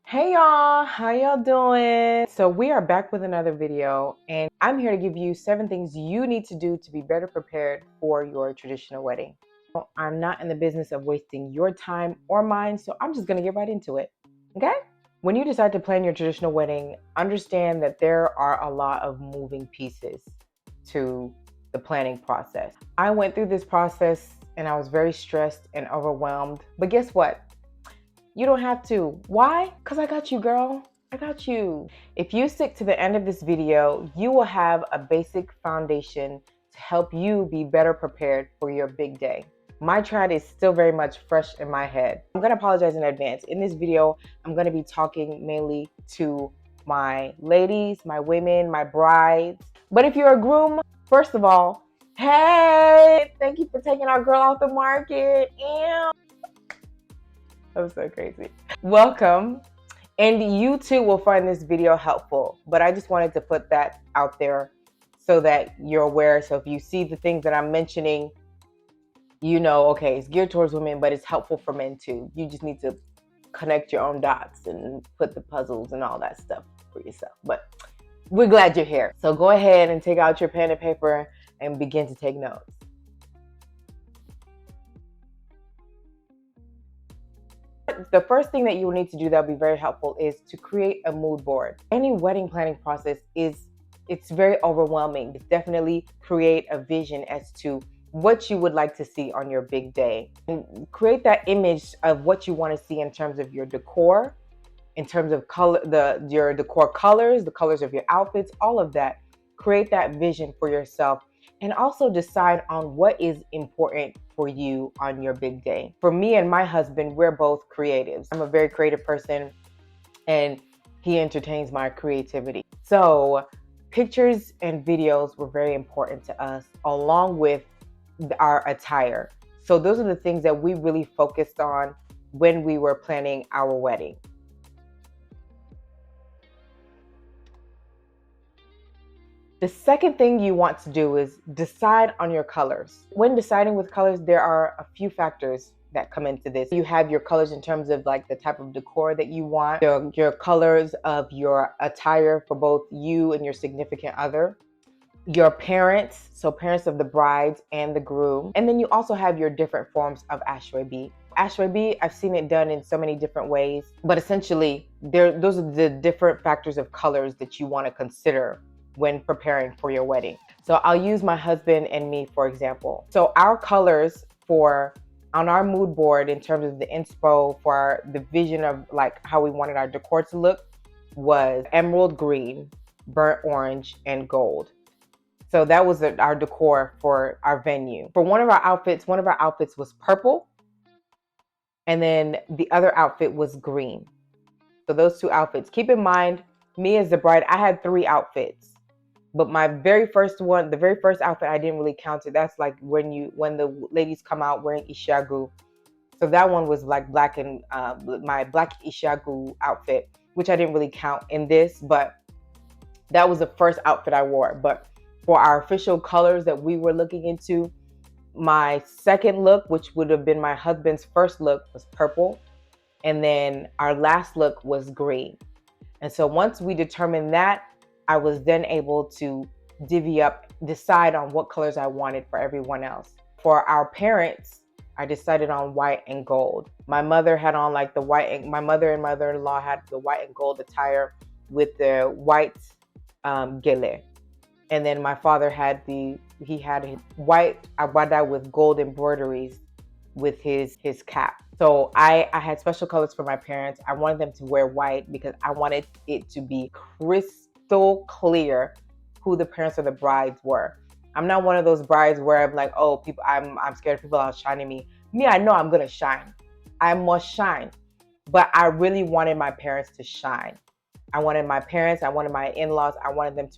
Hey y'all, how y'all doing? So we are back with another video, and I'm here to give you 7 things you need to do to be better prepared for your traditional wedding. I'm not in the business of wasting your time or mine, so I'm just gonna get right into it, okay? When you decide to plan your traditional wedding, understand that there are a lot of moving pieces to the planning process. I went through this process and I was very stressed and overwhelmed, but guess what? You don't have to. Why? Because I got you, girl. I got you. If you stick to the end of this video, you will have a basic foundation to help you be better prepared for your big day. My trad is still very much fresh in my head. I'm going to apologize in advance. In this video, I'm going to be talking mainly to my ladies, my women, my brides. But if you're a groom, first of all, hey, thank you for taking our girl off the market. Ew. That was so crazy. Welcome. And you too will find this video helpful, but I just wanted to put that out there so that you're aware. So if you see the things that I'm mentioning, you know, okay, it's geared towards women, but it's helpful for men too. You just need to connect your own dots and put the puzzles and all that stuff for yourself. But we're glad you're here. So go ahead and take out your pen and paper and begin to take notes. The first thing that you will need to do that will be very helpful is to create a mood board. Any wedding planning process it's very overwhelming. Definitely create a vision as to what you would like to see on your big day. And create that image of what you want to see in terms of your decor, in terms of color, your decor colors, the colors of your outfits, all of that. Create that vision for yourself. And also decide on what is important for you on your big day. For me and my husband, we're both creatives. I'm a very creative person and he entertains my creativity. So pictures and videos were very important to us, along with our attire. So those are the things that we really focused on when we were planning our wedding. The second thing you want to do is decide on your colors. When deciding with colors, there are a few factors that come into this. You have your colors in terms of like the type of decor that you want, your colors of your attire for both you and your significant other, your parents, so parents of the brides and the groom. And then you also have your different forms of Asoebi. Asoebi, I've seen it done in so many different ways, but essentially those are the different factors of colors that you want to consider when preparing for your wedding. So I'll use my husband and me, for example. So our colors on our mood board in terms of the inspo for the vision of like how we wanted our decor to look was emerald green, burnt orange, and gold. So that was our decor for our venue. For one of our outfits was purple, and then the other outfit was green. So those two outfits. Keep in mind, me as the bride, I had 3 outfits. But my very first outfit, I didn't really count it. That's like when the ladies come out wearing ishagu. So that one was like black and my black ishagu outfit, which I didn't really count in this, but that was the first outfit I wore. But for our official colors that we were looking into, my second look, which would have been my husband's first look, was purple. And then our last look was green. And so once we determined that, I was then able to decide on what colors I wanted for everyone else. For our parents, I decided on white and gold. My mother had on like the white, and my mother and mother-in-law had the white and gold attire with the white gele. And then my father had white abada with gold embroideries with his cap. So I had special colors for my parents. I wanted them to wear white because I wanted it to be crystal clear who the parents of the brides were. I'm not one of those brides where I'm like, oh, I'm scared people are shining me. Me, I know I'm gonna shine. I must shine. But I really wanted my parents to shine. I wanted my parents, I wanted my in-laws, I wanted them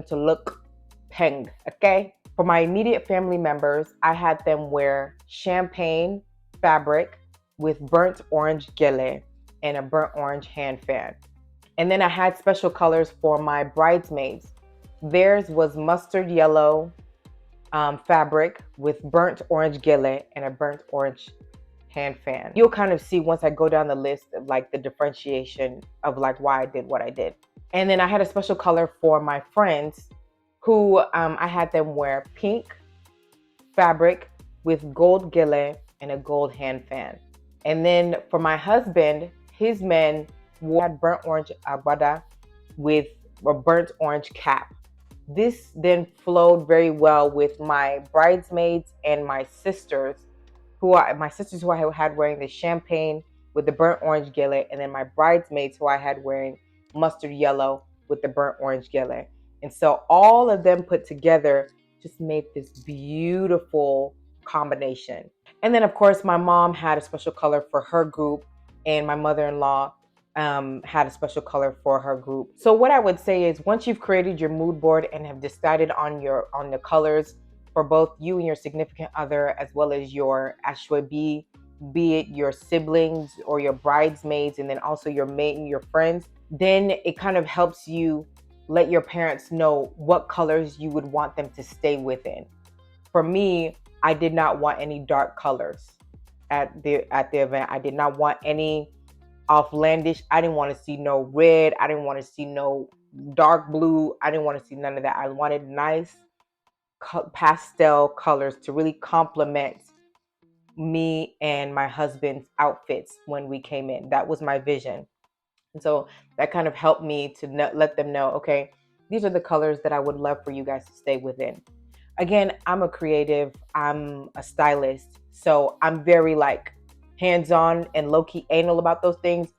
to look peng, okay? For my immediate family members, I had them wear champagne fabric with burnt orange gele and a burnt orange hand fan. And then I had special colors for my bridesmaids. Theirs was mustard yellow fabric with burnt orange gele and a burnt orange hand fan. You'll kind of see once I go down the list of like the differentiation of like why I did what I did. And then I had a special color for my friends who I had them wear pink fabric with gold gele and a gold hand fan. And then for my husband, his men had burnt orange agbada with a burnt orange cap. This then flowed very well with my bridesmaids and my sisters who I had wearing the champagne with the burnt orange gele, and then my bridesmaids who I had wearing mustard yellow with the burnt orange gele. And so all of them put together just made this beautiful combination. And then of course my mom had a special color for her group, and my mother-in-law had a special color for her group. So what I would say is, once you've created your mood board and have decided on the colors for both you and your significant other, as well as your Asoebi, be it your siblings or your bridesmaids, and then also your mate and your friends, then it kind of helps you let your parents know what colors you would want them to stay within. For me, I did not want any dark colors at the event. I did not want any outlandish. I didn't want to see no red. I didn't want to see no dark blue. I didn't want to see none of that. I wanted nice pastel colors to really complement me and my husband's outfits when we came in. That was my vision. And so that kind of helped me to let them know, okay, these are the colors that I would love for you guys to stay within. Again, I'm a creative, I'm a stylist, so I'm very like hands-on and low-key anal about those things.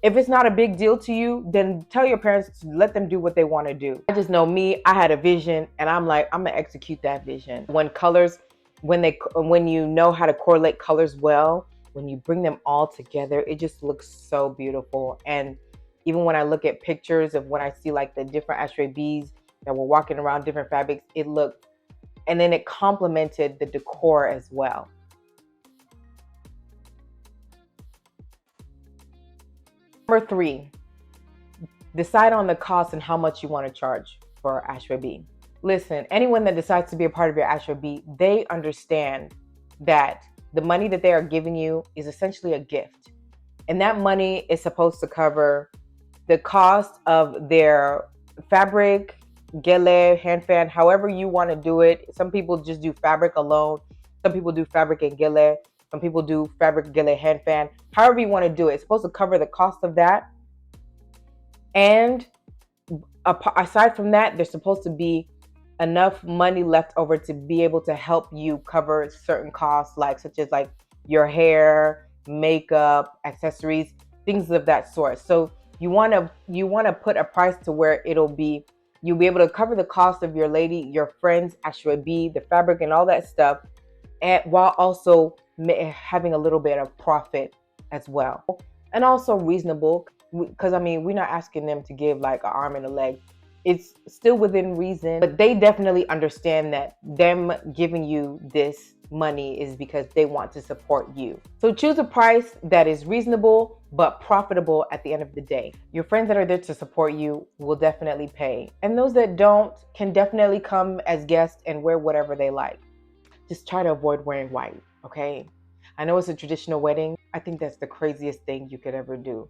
If it's not a big deal to you, then tell your parents to let them do what they want to do. I just know me, I had a vision, and I'm like, I'm gonna execute that vision. When you know how to correlate colors well, when you bring them all together, it just looks so beautiful. And even when I look at pictures of when I see like the different Asoebis that were walking around different fabrics, it looked, and then it complemented the decor as well. Number 3, decide on the cost and how much you want to charge for Asoebi. Listen, anyone that decides to be a part of your Asoebi, they understand that the money that they are giving you is essentially a gift. And that money is supposed to cover the cost of their fabric, gele, hand fan, however you want to do it. Some people just do fabric alone. Some people do fabric and gele. Some people do fabric, gele, hand fan. However you want to do it, it's supposed to cover the cost of that. And aside from that, there's supposed to be enough money left over to be able to help you cover certain costs, such as your hair, makeup, accessories, things of that sort. So you want to put a price to where you'll be able to cover the cost of your lady, your friends, Asoebi, the fabric and all that stuff, and while also having a little bit of profit as well. And also reasonable, because I mean, we're not asking them to give like an arm and a leg. It's still within reason, but they definitely understand that them giving you this money is because they want to support you. So choose a price that is reasonable but profitable at the end of the day. Your friends that are there to support you will definitely pay. And those that don't can definitely come as guests and wear whatever they like. Just try to avoid wearing white, okay? I know it's a traditional wedding. I think that's the craziest thing you could ever do.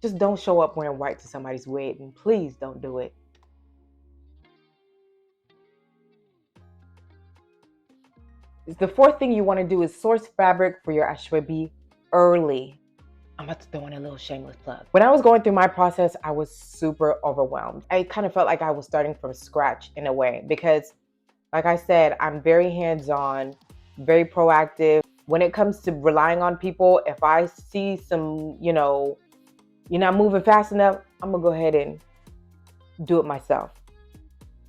Just don't show up wearing white to somebody's wedding. Please don't do it. The fourth thing you want to do is source fabric for your Asoebi early. I'm about to throw in a little shameless plug. When I was going through my process, I was super overwhelmed. I kind of felt like I was starting from scratch in a way because, like I said, I'm very hands-on, very proactive. When it comes to relying on people, if I see some, you're not moving fast enough, I'm gonna go ahead and do it myself.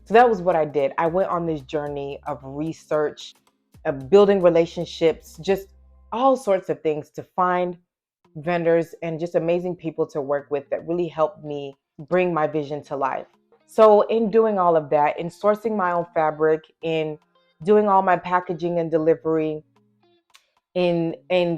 So that was what I did. I went on this journey of research, of building relationships, just all sorts of things to find vendors and just amazing people to work with that really helped me bring my vision to life. So in doing all of that, in sourcing my own fabric, in doing all my packaging and delivery, in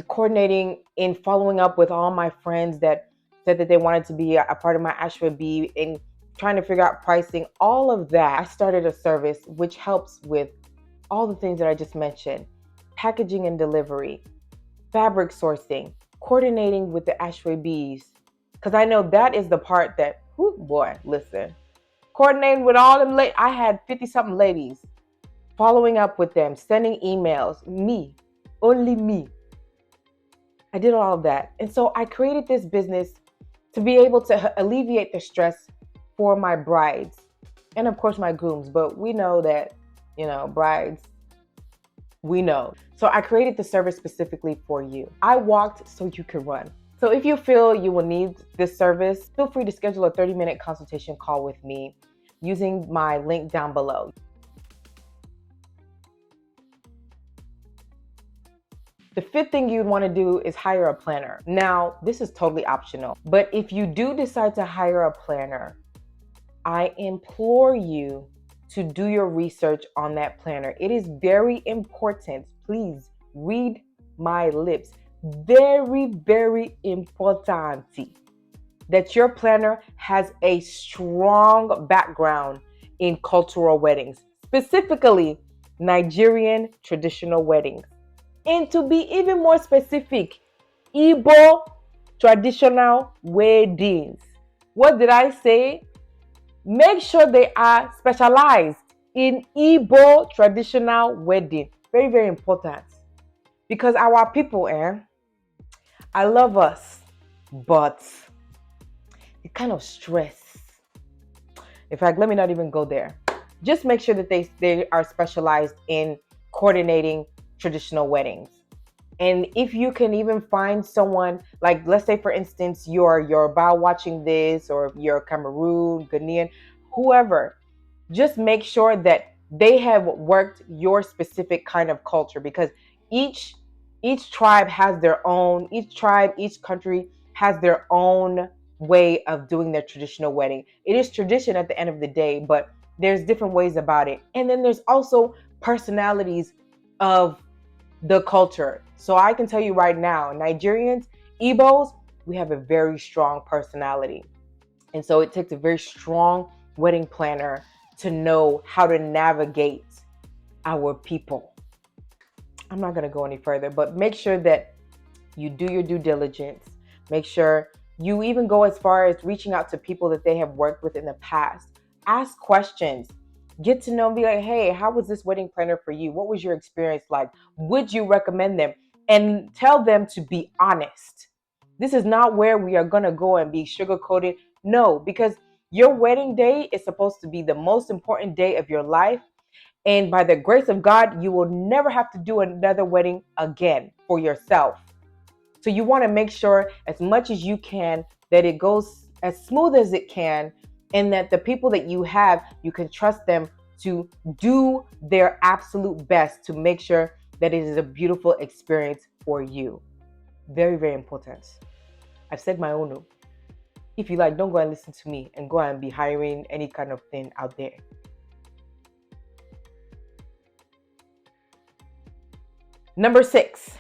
coordinating, in following up with all my friends that said that they wanted to be a part of my Asoebi, and trying to figure out pricing, all of that, I started a service which helps with all the things that I just mentioned: packaging and delivery, fabric sourcing, coordinating with the Asoebis. Because I know that is the part that, whoo, boy, listen. Coordinating with all them, I had 50-something ladies, following up with them, sending emails, me, only me. I did all of that. And so I created this business to be able to alleviate the stress for my brides and of course my grooms. But we know that, brides, we know. So I created the service specifically for you. I walked so you could run. So if you feel you will need this service, feel free to schedule a 30-minute consultation call with me using my link down below. The fifth thing you'd want to do is hire a planner. Now, this is totally optional, but if you do decide to hire a planner, I implore you to do your research on that planner. It is very important. Please read my lips. Very, very important that your planner has a strong background in cultural weddings, specifically Nigerian traditional weddings. And to be even more specific, Igbo traditional weddings. What did I say? Make sure they are specialized in Igbo traditional wedding. Very, very important. Because our people, I love us, but it kind of stress. In fact, let me not even go there. Just make sure that they are specialized in coordinating traditional weddings. And if you can even find someone, like let's say for instance, you're Yoruba watching this, or you're Cameroon, Ghanaian, whoever, just make sure that they have worked your specific kind of culture, because each tribe has their own, each country has their own way of doing their traditional wedding. It is tradition at the end of the day, but there's different ways about it. And then there's also personalities of the culture. So I can tell you right now, Nigerians, Igbos, we have a very strong personality. And so it takes a very strong wedding planner to know how to navigate our people. I'm not going to go any further, but make sure that you do your due diligence. Make sure you even go as far as reaching out to people that they have worked with in the past. Ask questions. Get to know, be like, hey, how was this wedding planner for you? What was your experience like? Would you recommend them? And tell them to be honest. This is not where we are going to go and be sugar-coated. No, because your wedding day is supposed to be the most important day of your life. And by the grace of God, you will never have to do another wedding again for yourself. So you want to make sure as much as you can that it goes as smooth as it can, and that the people that you have, you can trust them to do their absolute best to make sure that it is a beautiful experience for you. Very, very important. I've said my own. If you like, don't go and listen to me and go and be hiring any kind of thing out there. Number 6,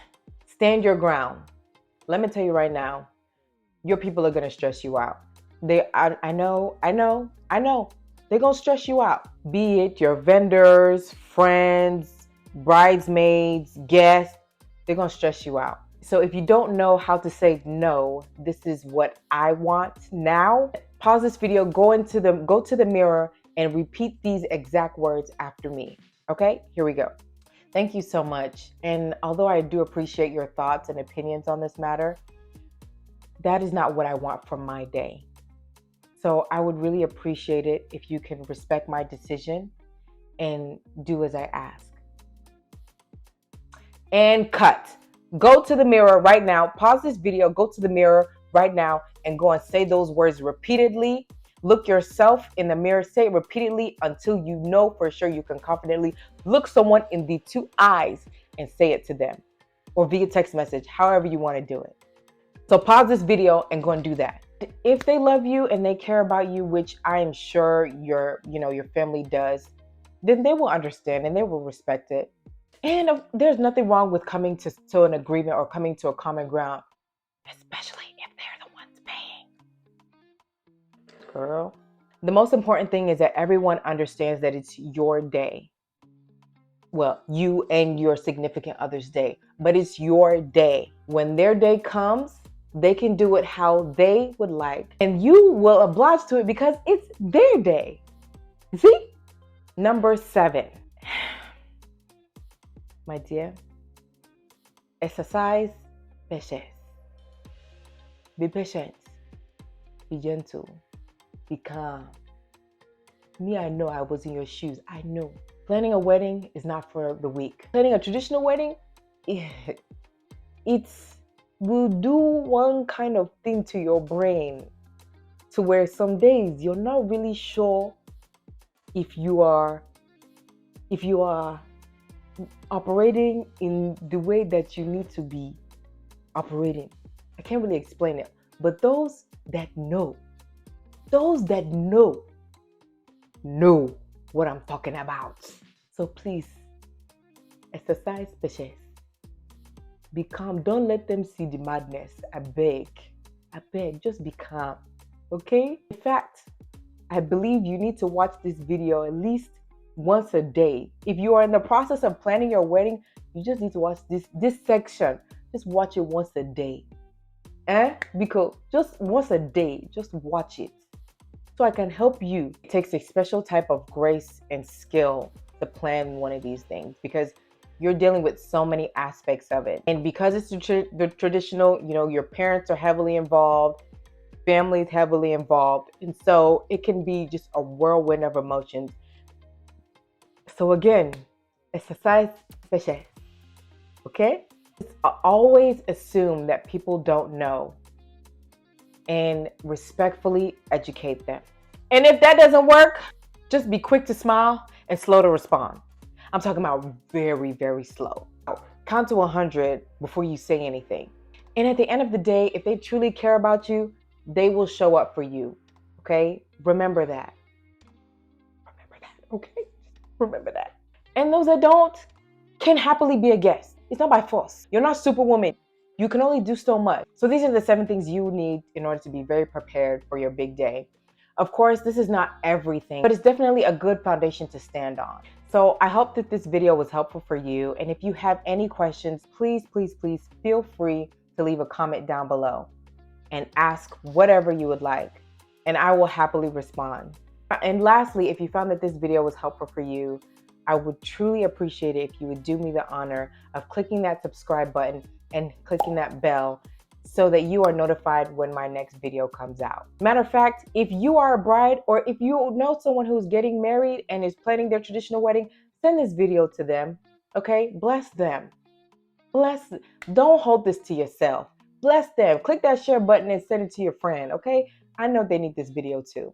stand your ground. Let me tell you right now, your people are going to stress you out. I know. They're going to stress you out. Be it your vendors, friends, bridesmaids, guests, they're going to stress you out. So if you don't know how to say no, this is what I want now. Pause this video, go to the mirror and repeat these exact words after me. Okay, here we go. Thank you so much. And although I do appreciate your thoughts and opinions on this matter, that is not what I want from my day. So I would really appreciate it if you can respect my decision and do as I ask. And cut. Go to the mirror right now. Pause this video, go to the mirror right now and go and say those words repeatedly. Look yourself in the mirror, say it repeatedly until you know for sure you can confidently look someone in the 2 eyes and say it to them, or via text message, however you want to do it. So pause this video and go and do that. If they love you and they care about you, which I am sure your family does, then they will understand and they will respect it. And there's nothing wrong with coming to an agreement or coming to a common ground, especially if they're the ones paying. Girl. The most important thing is that everyone understands that it's your day. well, you and your significant other's day, but it's your day. When their day comes, they can do it how they would like, and you will oblige to it because it's their day. See? Number 7. My dear, exercise patience. Be patient. Be gentle. Be calm. Me, I know I was in your shoes. I know. Planning a wedding is not for the weak. Planning a traditional wedding, it will do one kind of thing to your brain to where some days you're not really sure if you are operating in the way that you need to be operating. I can't really explain it, but those that know what I'm talking about. So please, exercise patience. Be calm. Don't let them see the madness. I beg, just be calm. Okay? In fact, I believe you need to watch this video at least once a day. If you are in the process of planning your wedding, you just need to watch this section. Just watch it once a day. Because just once a day, just watch it. So I can help you. It takes a special type of grace and skill to plan one of these things because you're dealing with so many aspects of it. And because it's the traditional, your parents are heavily involved, family is heavily involved. And so it can be just a whirlwind of emotions. So again, exercise patience. Okay? Always assume that people don't know and respectfully educate them. And if that doesn't work, just be quick to smile and slow to respond. I'm talking about very, very slow. Count to 100 before you say anything. And at the end of the day, if they truly care about you, they will show up for you. Okay? Remember that. Okay? Remember that. And those that don't can happily be a guest. It's not by force. You're not Superwoman. You can only do so much. So these are the 7 things you need in order to be very prepared for your big day. Of course, this is not everything, but it's definitely a good foundation to stand on. So I hope that this video was helpful for you. And if you have any questions, please feel free to leave a comment down below and ask whatever you would like, and I will happily respond. And lastly, if you found that this video was helpful for you, I would truly appreciate it if you would do me the honor of clicking that subscribe button and clicking that bell so that you are notified when my next video comes out. Matter of fact, if you are a bride or if you know someone who's getting married and is planning their traditional wedding, send this video to them, okay? Bless them. Don't hold this to yourself. Bless them. Click that share button and send it to your friend, okay? I know they need this video too.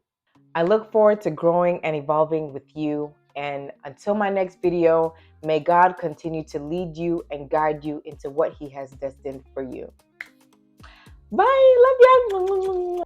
I look forward to growing and evolving with you. And until my next video, may God continue to lead you and guide you into what He has destined for you. Bye. Love you.